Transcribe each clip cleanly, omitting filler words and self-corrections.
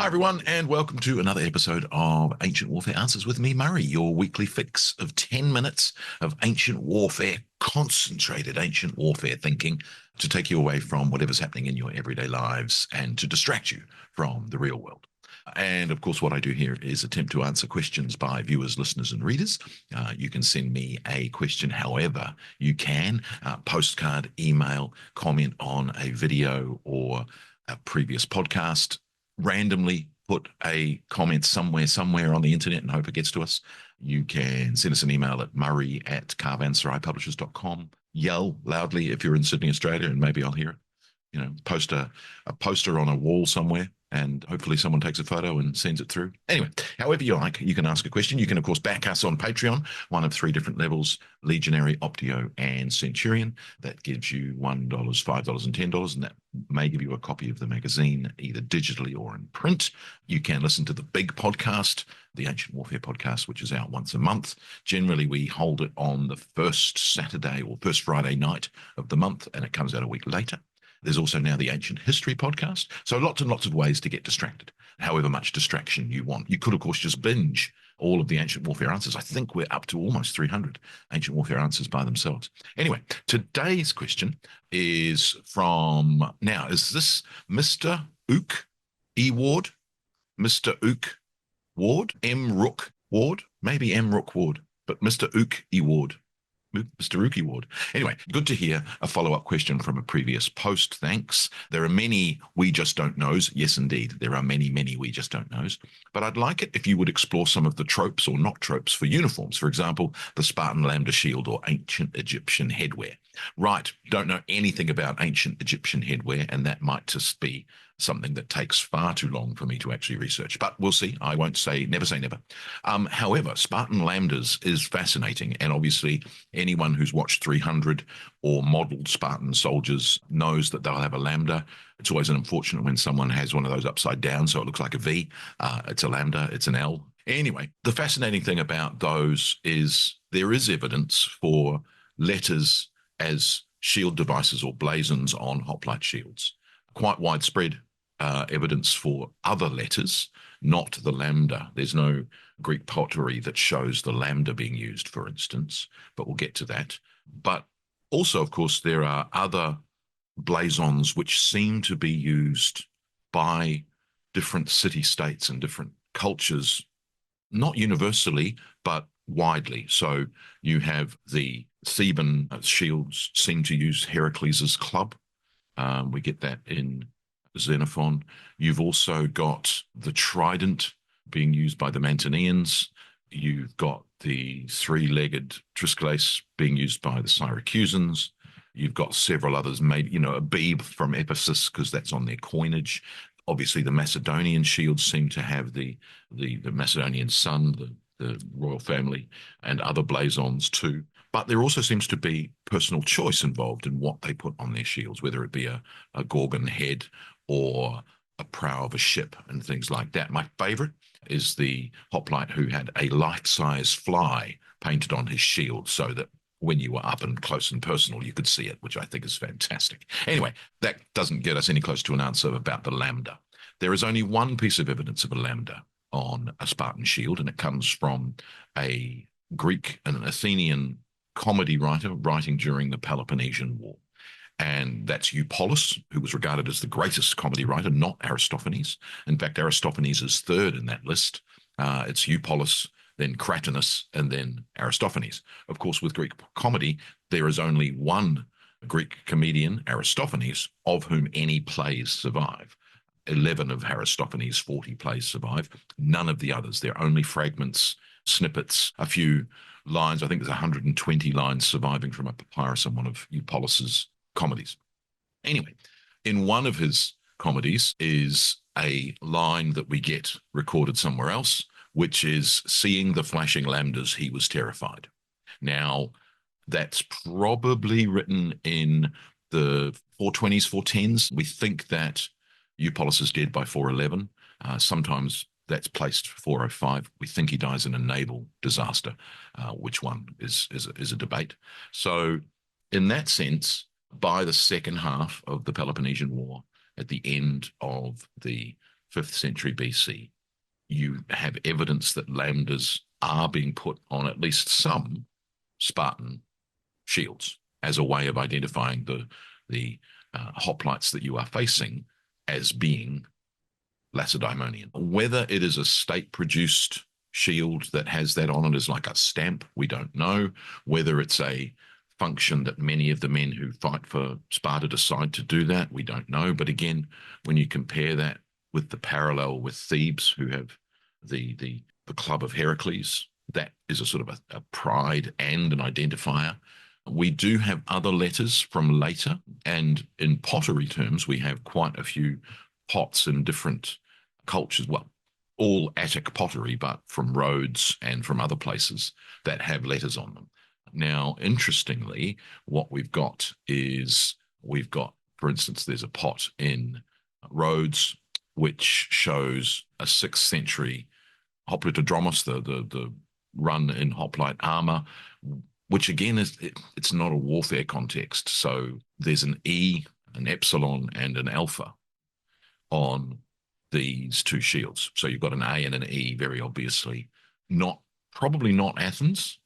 Hi, everyone, and welcome to another episode of Ancient Warfare Answers with me, Murray, your weekly fix of 10 minutes of ancient warfare, concentrated ancient warfare thinking to take you away from whatever's happening in your everyday lives and to distract you from the real world. And of course, what I do here is attempt to answer questions by viewers, listeners, and readers. You can send me a question however you can, postcard, email, comment on a video or a previous podcast, randomly put a comment somewhere on the internet and hope it gets to us. You can send us an email at murray@caravanseraipublishers.com. Yell loudly if you're in Sydney, Australia, and maybe I'll hear it. Post a poster on a wall somewhere, and hopefully someone takes a photo and sends it through. Anyway, however you like, you can ask a question. You can, of course, back us on Patreon, one of three different levels: Legionary, Optio, and Centurion. That gives you $1, $5, and $10, and that may give you a copy of the magazine, either digitally or in print. You can listen to the big podcast, the Ancient Warfare podcast, which is out once a month. Generally, we hold it on the first Saturday or first Friday night of the month, and it comes out a week later. There's also now the Ancient History podcast. So lots and lots of ways to get distracted, however much distraction you want. You could, of course, just binge all of the Ancient Warfare answers. I think we're up to almost 300 Ancient Warfare answers by themselves. Anyway, today's question is from, now, is this Mr. Ook E. Ward? Mr. Ook Ward? M. Rook Ward? Maybe M. Rook Ward, but Mr. Ook E. Ward. Mr. Rookie Ward. Anyway, good to hear a follow-up question from a previous post. Thanks. There are many we just don't knows. Yes, indeed. There are many we just don't knows. But I'd like it if you would explore some of the tropes or not tropes for uniforms. For example, the Spartan Lambda shield or ancient Egyptian headwear. Right. Don't know anything about ancient Egyptian headwear, and that might just be something that takes far too long for me to actually research. But we'll see. I won't say never say never. However, Spartan Lambdas is fascinating, and obviously anyone who's watched 300 or modeled Spartan soldiers knows that they'll have a Lambda. It's always unfortunate when someone has one of those upside down, so it looks like a V. It's a Lambda, it's an L. Anyway, the fascinating thing about those is there is evidence for letters as shield devices or blazons on hoplite shields. Quite widespread evidence for other letters, not the Lambda. There's no Greek pottery that shows the Lambda being used, for instance, but we'll get to that. But also, of course, there are other blazons which seem to be used by different city-states and different cultures, not universally, but widely. So you have the Theban shields seem to use Heracles' club. We get that in Xenophon. You've also got the trident being used by the Mantineans. You've got the three-legged Triskeles being used by the Syracusans. You've got several others, maybe, a beeb from Ephesus, because that's on their coinage. Obviously, the Macedonian shields seem to have the Macedonian sun, the royal family, and other blazons too. But there also seems to be personal choice involved in what they put on their shields, whether it be a Gorgon head or a prow of a ship and things like that. My favorite is the hoplite who had a life-size fly painted on his shield so that when you were up and close and personal, you could see it, which I think is fantastic. Anyway, that doesn't get us any close to an answer about the Lambda. There is only one piece of evidence of a Lambda on a Spartan shield, and it comes from a Greek and an Athenian comedy writer writing during the Peloponnesian War. And that's Eupolis, who was regarded as the greatest comedy writer, not Aristophanes. In fact, Aristophanes is third in that list. It's Eupolis, then Cratinus, and then Aristophanes. Of course, with Greek comedy, there is only one Greek comedian, Aristophanes, of whom any plays survive. 11 of Aristophanes' 40 plays survive. None of the others. They're only fragments, snippets, a few lines. I think there's 120 lines surviving from a papyrus in one of Eupolis's comedies. Anyway, in one of his comedies is a line that we get recorded somewhere else, which is, seeing the flashing Lambdas, he was terrified. Now, that's probably written in the 420s, 410s. We think that Eupolis is dead by 411. Sometimes that's placed 405. We think he dies in a naval disaster. Which one is a debate. So in that sense, by the second half of the Peloponnesian War, at the end of the 5th century BC, you have evidence that lambdas are being put on at least some Spartan shields as a way of identifying the hoplites that you are facing as being Lacedaemonian. Whether it is a state-produced shield that has that on it as like a stamp, we don't know. Whether it's a function that many of the men who fight for Sparta decide to do that, we don't know. But again, when you compare that with the parallel with Thebes, who have the club of Heracles, that is a sort of a pride and an identifier. We do have other letters from later, and in pottery terms, we have quite a few pots in different cultures. Well, all Attic pottery, but from Rhodes and from other places that have letters on them. Now, interestingly, what we've got, for instance, there's a pot in Rhodes which shows a 6th century hoplitodromos, the run in hoplite armor, which again it's not a warfare context. So there's an E, an epsilon, and an alpha on these two shields. So you've got an A and an E, very obviously. Probably not Athens.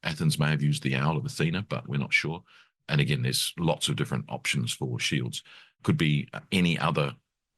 Athens may have used the owl of Athena, but we're not sure. And again, there's lots of different options for shields. Could be any other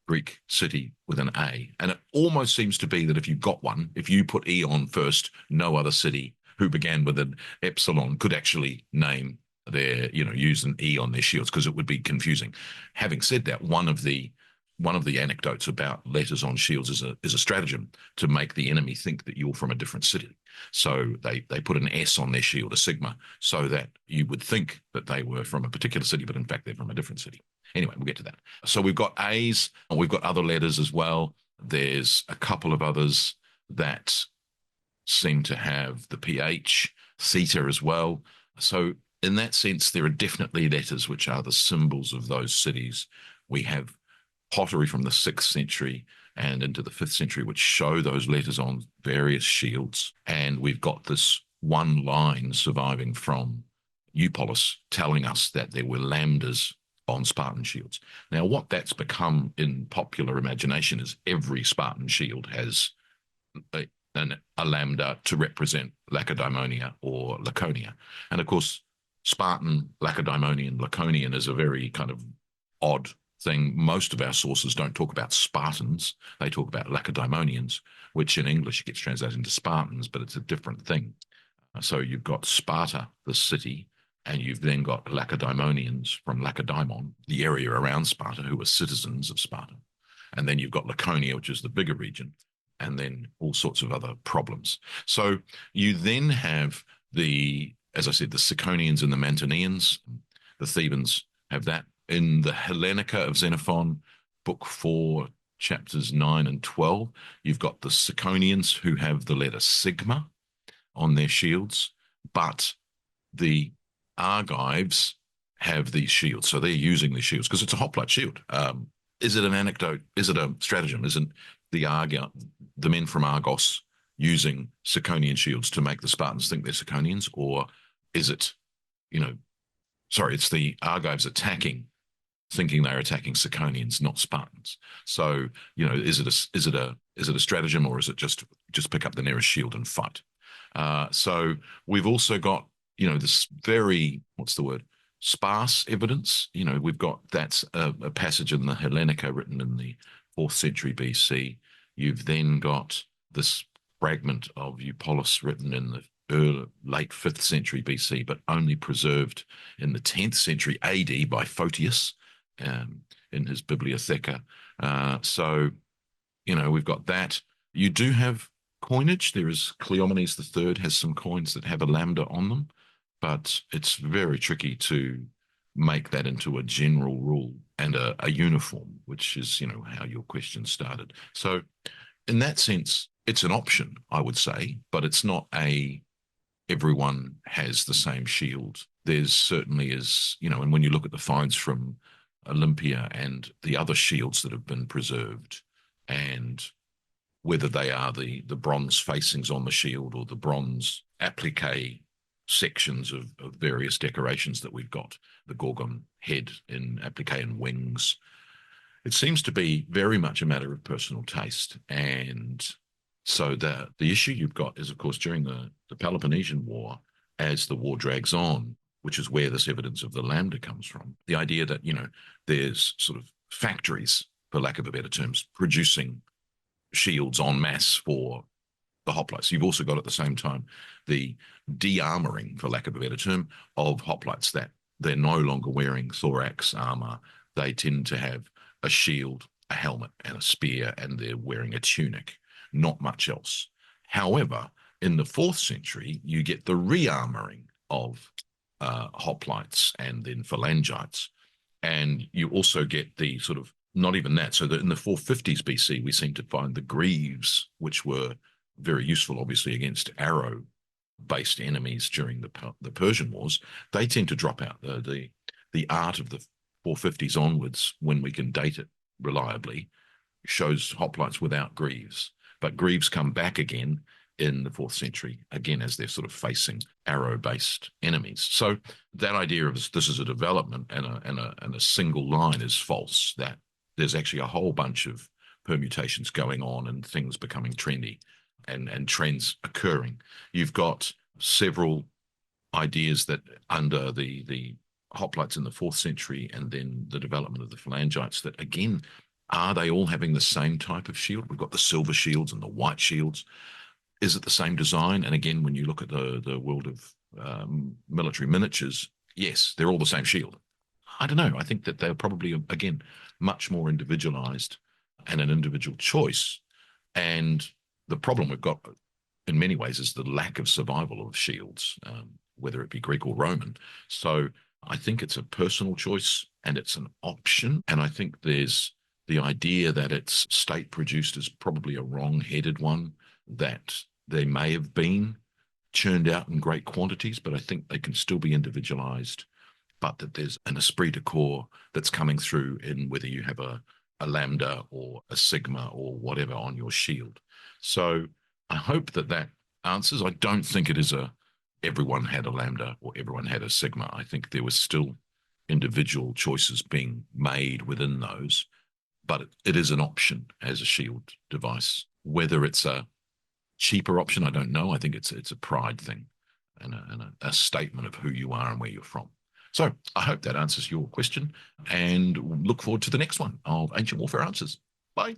Greek city with an A. And it almost seems to be that if you got one, if you put E on first, no other city who began with an epsilon could actually name use an E on their shields, because it would be confusing. Having said that, one of the anecdotes about letters on shields is a stratagem to make the enemy think that you're from a different city. So they put an S on their shield, a sigma, so that you would think that they were from a particular city, but in fact they're from a different city. Anyway, we'll get to that. So we've got A's, and we've got other letters as well. There's a couple of others that seem to have the PH, theta as well. So in that sense, there are definitely letters which are the symbols of those cities. We have pottery from the 6th century and into the 5th century, which show those letters on various shields. And we've got this one line surviving from Eupolis telling us that there were lambdas on Spartan shields. Now, what that's become in popular imagination is every Spartan shield has a lambda to represent Lacedaemonia or Laconia. And of course, Spartan, Lacedaemonian, Laconian is a very kind of odd thing. Most of our sources don't talk about Spartans. They talk about Lacedaemonians, which in English gets translated into Spartans, but it's a different thing. So you've got Sparta, the city, and you've then got Lacedaemonians from Lacedaemon, the area around Sparta, who were citizens of Sparta. And then you've got Laconia, which is the bigger region, and then all sorts of other problems. So you then have as I said, the Ciconians and the Mantineans. The Thebans have that. In the Hellenica of Xenophon, book 4, chapters 9 and 12, you've got the Ciconians who have the letter sigma on their shields, but the Argives have these shields. So they're using these shields because it's a hoplite shield. Is it an anecdote? Is it a stratagem? Isn't the men from Argos using Ciconian shields to make the Spartans think they're Ciconians? Or is it, it's the Argives thinking they're attacking Ciconians, not Spartans? So, is it a stratagem, or is it just pick up the nearest shield and fight? So we've also got, this very, sparse evidence. We've got that's a passage in the Hellenica written in the 4th century BC. You've then got this fragment of Eupolis written in the late 5th century BC, but only preserved in the 10th century AD by Photius in his Bibliotheca. So, we've got that. You do have coinage. There is Cleomenes III has some coins that have a lambda on them, but it's very tricky to make that into a general rule and a uniform, which is, how your question started. So in that sense, it's an option, I would say, but it's not everyone has the same shield. There's certainly is, and when you look at the finds from Olympia and the other shields that have been preserved, and whether they are the bronze facings on the shield or the bronze applique sections of various decorations that we've got, the Gorgon head in applique and wings, It seems to be very much a matter of personal taste. And so the issue you've got is, of course, during the Peloponnesian War, as the war drags on, which is where this evidence of the Lambda comes from, the idea that, there's sort of factories, for lack of a better terms, producing shields en masse for the hoplites. You've also got at the same time the de-armoring, for lack of a better term, of hoplites, that they're no longer wearing thorax armor. They tend to have a shield, a helmet, and a spear, and they're wearing a tunic, not much else. However, in the 4th century, you get the re-armoring of hoplites and then phalangites. And you also get the sort of, not even that, so that in the 450s BC, we seem to find the greaves, which were very useful, obviously, against arrow-based enemies during the Persian Wars. They tend to drop out. The art of the 450s onwards, when we can date it reliably, shows hoplites without greaves. But greaves come back again in the 4th century, again, as they're sort of facing arrow-based enemies. So that idea of this is a development and a single line is false, that there's actually a whole bunch of permutations going on and things becoming trendy and trends occurring. You've got several ideas that under the hoplites in the 4th century and then the development of the phalangites, that again, are they all having the same type of shield? We've got the silver shields and the white shields. Is it the same design? And again, when you look at the world of military miniatures, yes, they're all the same shield. I don't know. I think that they're probably, again, much more individualized and an individual choice. And the problem we've got in many ways is the lack of survival of shields, whether it be Greek or Roman. So I think it's a personal choice and it's an option. And I think there's the idea that it's state produced is probably a wrong-headed one, that they may have been churned out in great quantities, but I think they can still be individualized, but that there's an esprit de corps that's coming through in whether you have a Lambda or a Sigma or whatever on your shield. So I hope that answers. I don't think it is everyone had a Lambda or everyone had a Sigma. I think there was still individual choices being made within those, but it is an option as a shield device. Whether it's a cheaper option, I don't know. I think it's a pride thing and a statement of who you are and where you're from. So I hope that answers your question, and look forward to the next one of Ancient Warfare Answers. Bye.